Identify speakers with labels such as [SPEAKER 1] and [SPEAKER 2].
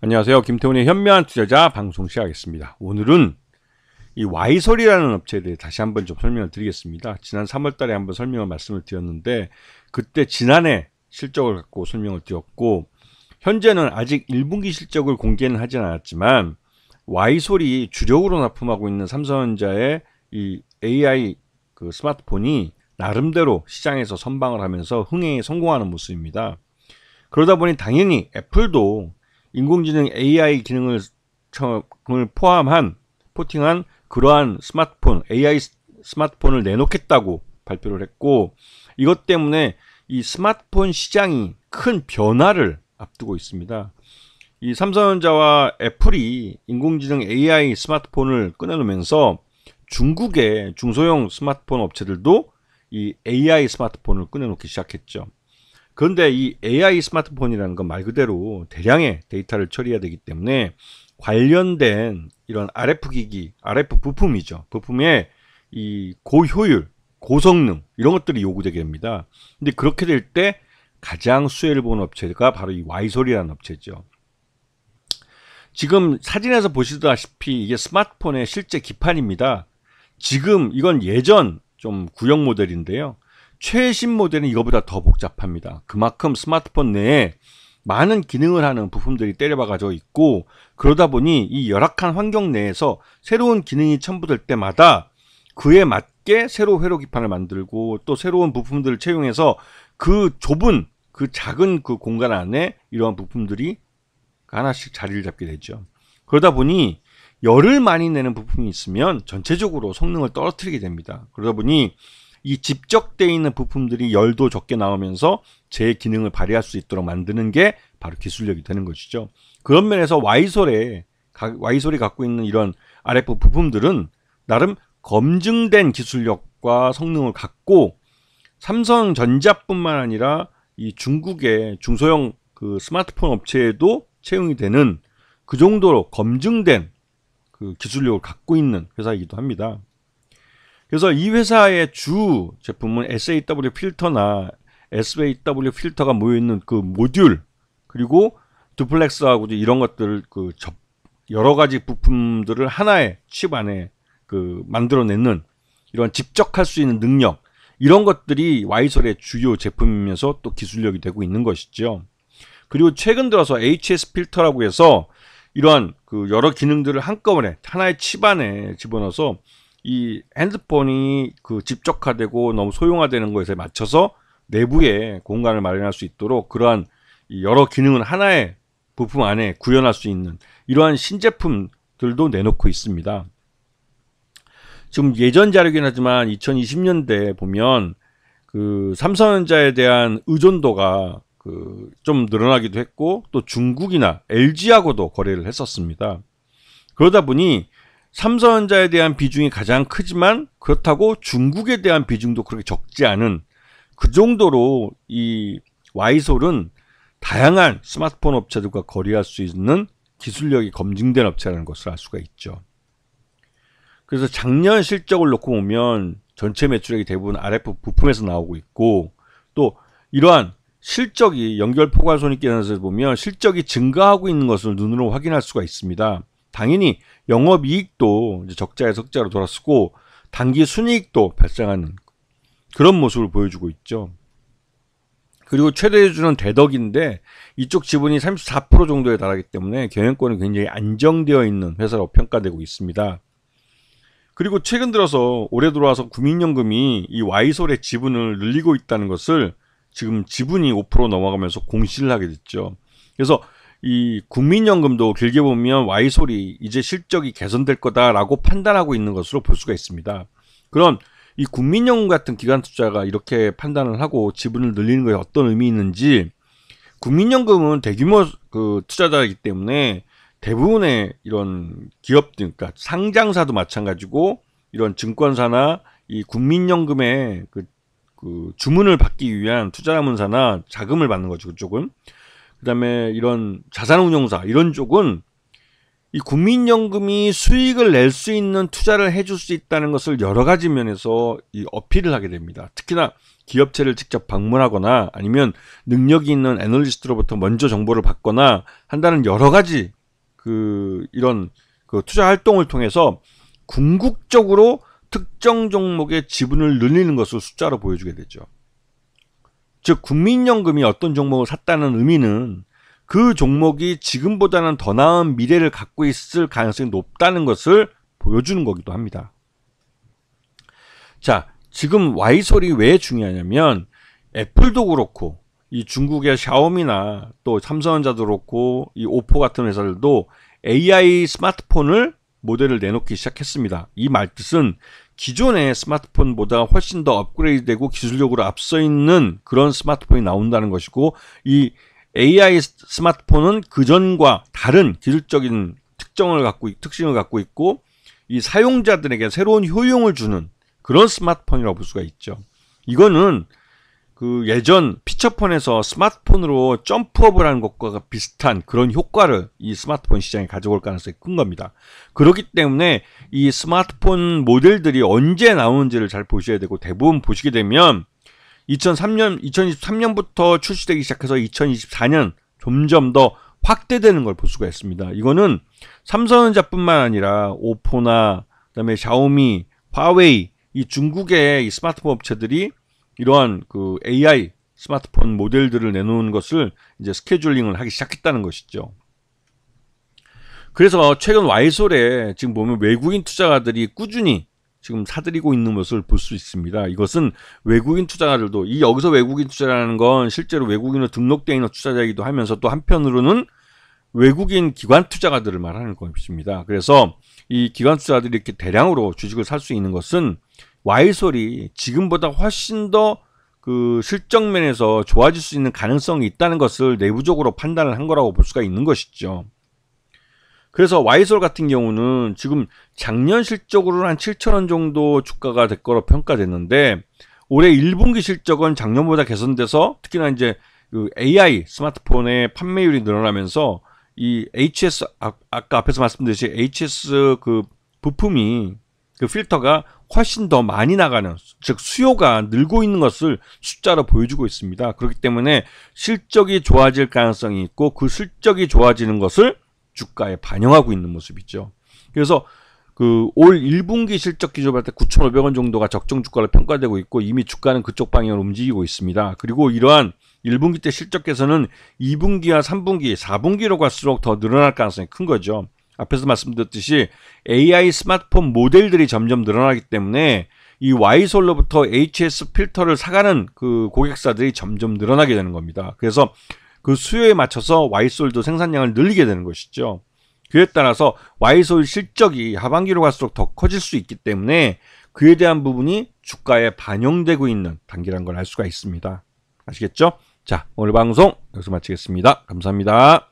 [SPEAKER 1] 안녕하세요. 김태훈의 현명한 투자자 방송 시작하겠습니다. 오늘은 이 와이솔이라는 업체에 대해 다시 한번 좀 설명을 드리겠습니다. 지난 3월 달에 한번 말씀을 드렸는데 그때 지난해 실적을 갖고 설명을 드렸고 현재는 아직 1분기 실적을 공개는 하진 않았지만 와이솔이 주력으로 납품하고 있는 삼성전자의 이 AI 그 스마트폰이 나름대로 시장에서 선방을 하면서 흥행에 성공하는 모습입니다. 그러다 보니 당연히 애플도 인공지능 AI 기능을 포팅한 그러한 스마트폰, AI 스마트폰을 내놓겠다고 발표를 했고, 이것 때문에 이 스마트폰 시장이 큰 변화를 앞두고 있습니다. 이 삼성전자와 애플이 인공지능 AI 스마트폰을 꺼내놓으면서 중국의 중소형 스마트폰 업체들도 이 AI 스마트폰을 꺼내놓기 시작했죠. 그런데 이 AI 스마트폰이라는 건 말 그대로 대량의 데이터를 처리해야 되기 때문에 관련된 이런 RF 기기, RF 부품이죠. 부품의 이 고효율, 고성능 이런 것들이 요구되게 됩니다. 근데 그렇게 될 때 가장 수혜를 보는 업체가 바로 이 와이솔이라는 업체죠. 지금 사진에서 보시다시피 이게 스마트폰의 실제 기판입니다. 지금 이건 예전 좀 구형 모델인데요. 최신 모델은 이거보다 더 복잡합니다. 그만큼 스마트폰 내에 많은 기능을 하는 부품들이 때려박아져 있고, 그러다 보니 이 열악한 환경 내에서 새로운 기능이 첨부될 때마다 그에 맞게 새로 회로 기판을 만들고 또 새로운 부품들을 채용해서 그 좁은 그 작은 그 공간 안에 이러한 부품들이 하나씩 자리를 잡게 되죠. 그러다 보니 열을 많이 내는 부품이 있으면 전체적으로 성능을 떨어뜨리게 됩니다. 그러다 보니 이 집적되어 있는 부품들이 열도 적게 나오면서 제 기능을 발휘할 수 있도록 만드는 게 바로 기술력이 되는 것이죠. 그런 면에서 와이솔이 갖고 있는 이런 RF 부품들은 나름 검증된 기술력과 성능을 갖고 삼성전자뿐만 아니라 이 중국의 중소형 그 스마트폰 업체에도 채용이 되는 그 정도로 검증된 그 기술력을 갖고 있는 회사이기도 합니다. 그래서 이 회사의 주 제품은 SAW 필터나 SAW 필터가 모여있는 그 모듈, 그리고 두플렉스하고 이런 것들 그 여러 가지 부품들을 하나의 칩 안에 그 만들어내는 이런 집적할 수 있는 능력, 이런 것들이 와이솔의 주요 제품이면서 또 기술력이 되고 있는 것이죠. 그리고 최근 들어서 HS 필터라고 해서 이러한 그 여러 기능들을 한꺼번에 하나의 칩 안에 집어넣어서 이 핸드폰이 그 집적화되고 너무 소형화되는 것에 맞춰서 내부에 공간을 마련할 수 있도록 그러한 여러 기능을 하나의 부품 안에 구현할 수 있는 이러한 신제품들도 내놓고 있습니다. 지금 예전 자료긴 하지만 2020년대 보면 그 삼성전자에 대한 의존도가 그 좀 늘어나기도 했고 또 중국이나 LG하고도 거래를 했었습니다. 그러다 보니 삼성전자에 대한 비중이 가장 크지만 그렇다고 중국에 대한 비중도 그렇게 적지 않은 그 정도로 이 와이솔은 다양한 스마트폰 업체들과 거래할 수 있는 기술력이 검증된 업체라는 것을 알 수가 있죠. 그래서 작년 실적을 놓고 보면 전체 매출액이 대부분 RF 부품에서 나오고 있고, 또 이러한 실적이 연결 포괄 손익계산서에서 보면 실적이 증가하고 있는 것을 눈으로 확인할 수가 있습니다. 당연히 영업이익도 이제 적자에서 흑자로 돌아서고 단기 순이익도 발생하는 그런 모습을 보여주고 있죠. 그리고 최대주주는 대덕인데 이쪽 지분이 34% 정도에 달하기 때문에 경영권이 굉장히 안정되어 있는 회사로 평가되고 있습니다. 그리고 최근 들어서 올해 들어와서 국민연금이 이 와이솔의 지분을 늘리고 있다는 것을 지금 지분이 5% 넘어가면서 공시를 하게 됐죠. 그래서 이 국민연금도 길게 보면 와이솔이 이제 실적이 개선될 거다라고 판단하고 있는 것으로 볼 수가 있습니다. 그럼 이 국민연금 같은 기관 투자가 이렇게 판단을 하고 지분을 늘리는 것에 어떤 의미 있는지, 국민연금은 대규모 그 투자자이기 때문에 대부분의 이런 기업들, 그러니까 상장사도 마찬가지고 이런 증권사나 이 국민연금의 그 주문을 받기 위한 투자자문사나 자금을 받는 거죠, 그쪽은. 그 다음에 이런 자산운용사 이런 쪽은 이 국민연금이 수익을 낼 수 있는 투자를 해줄 수 있다는 것을 여러 가지 면에서 이 어필을 하게 됩니다. 특히나 기업체를 직접 방문하거나 아니면 능력이 있는 애널리스트로부터 먼저 정보를 받거나 한다는 여러 가지 이런 투자 활동을 통해서 궁극적으로 특정 종목의 지분을 늘리는 것을 숫자로 보여주게 되죠. 즉 국민연금이 어떤 종목을 샀다는 의미는 그 종목이 지금보다는 더 나은 미래를 갖고 있을 가능성이 높다는 것을 보여주는 거기도 합니다. 자, 지금 Y솔이 왜 중요하냐면 애플도 그렇고 이 중국의 샤오미나 또 삼성전자도 그렇고 이 오포 같은 회사들도 AI 스마트폰을 모델을 내놓기 시작했습니다. 이 말뜻은 기존의 스마트폰보다 훨씬 더 업그레이드되고 기술력으로 앞서 있는 그런 스마트폰이 나온다는 것이고, 이 AI 스마트폰은 그전과 다른 기술적인 특징을 갖고 있고 이 사용자들에게 새로운 효용을 주는 그런 스마트폰이라고 볼 수가 있죠. 이거는 예전 피처폰에서 스마트폰으로 점프업을 하는 것과 비슷한 그런 효과를 이 스마트폰 시장에 가져올 가능성이 큰 겁니다. 그렇기 때문에 이 스마트폰 모델들이 언제 나오는지를 잘 보셔야 되고, 대부분 보시게 되면 2023년부터 출시되기 시작해서 2024년 점점 더 확대되는 걸 볼 수가 있습니다. 이거는 삼성전자뿐만 아니라 오포나 그다음에 샤오미, 화웨이, 이 중국의 이 스마트폰 업체들이 이러한 AI 스마트폰 모델들을 내놓은 것을 이제 스케줄링을 하기 시작했다는 것이죠. 그래서 최근 Y솔에 지금 보면 외국인 투자가들이 꾸준히 지금 사들이고 있는 것을 볼 수 있습니다. 이것은 외국인 투자가들도, 여기서 외국인 투자라는 건 실제로 외국인으로 등록되어 있는 투자자이기도 하면서 또 한편으로는 외국인 기관 투자가들을 말하는 것입니다. 그래서 이 기관 투자자들이 이렇게 대량으로 주식을 살 수 있는 것은 Y솔이 지금보다 훨씬 더 실적면에서 좋아질 수 있는 가능성이 있다는 것을 내부적으로 판단을 한 거라고 볼 수가 있는 것이죠. 그래서 Y솔 같은 경우는 지금 작년 실적으로는 한 7,000원 정도 주가가 될 거로 평가됐는데, 올해 1분기 실적은 작년보다 개선돼서 특히나 이제 AI 스마트폰의 판매율이 늘어나면서 이 HS, 아까 앞에서 말씀드렸듯이 HS 부품이 필터가 훨씬 더 많이 나가는, 즉 수요가 늘고 있는 것을 숫자로 보여주고 있습니다. 그렇기 때문에 실적이 좋아질 가능성이 있고, 그 실적이 좋아지는 것을 주가에 반영하고 있는 모습이죠. 그래서 올 1분기 실적 기준으로 볼 때 9,500원 정도가 적정 주가로 평가되고 있고, 이미 주가는 그쪽 방향으로 움직이고 있습니다. 그리고 이러한 1분기 때 실적 개선은 2분기와 3분기, 4분기로 갈수록 더 늘어날 가능성이 큰 거죠. 앞에서 말씀드렸듯이 AI 스마트폰 모델들이 점점 늘어나기 때문에 이 Y솔로부터 HS 필터를 사가는 고객사들이 점점 늘어나게 되는 겁니다. 그래서 그 수요에 맞춰서 Y솔도 생산량을 늘리게 되는 것이죠. 그에 따라서 Y솔 실적이 하반기로 갈수록 더 커질 수 있기 때문에 그에 대한 부분이 주가에 반영되고 있는 단계라는 걸 알 수가 있습니다. 아시겠죠? 자, 오늘 방송 여기서 마치겠습니다. 감사합니다.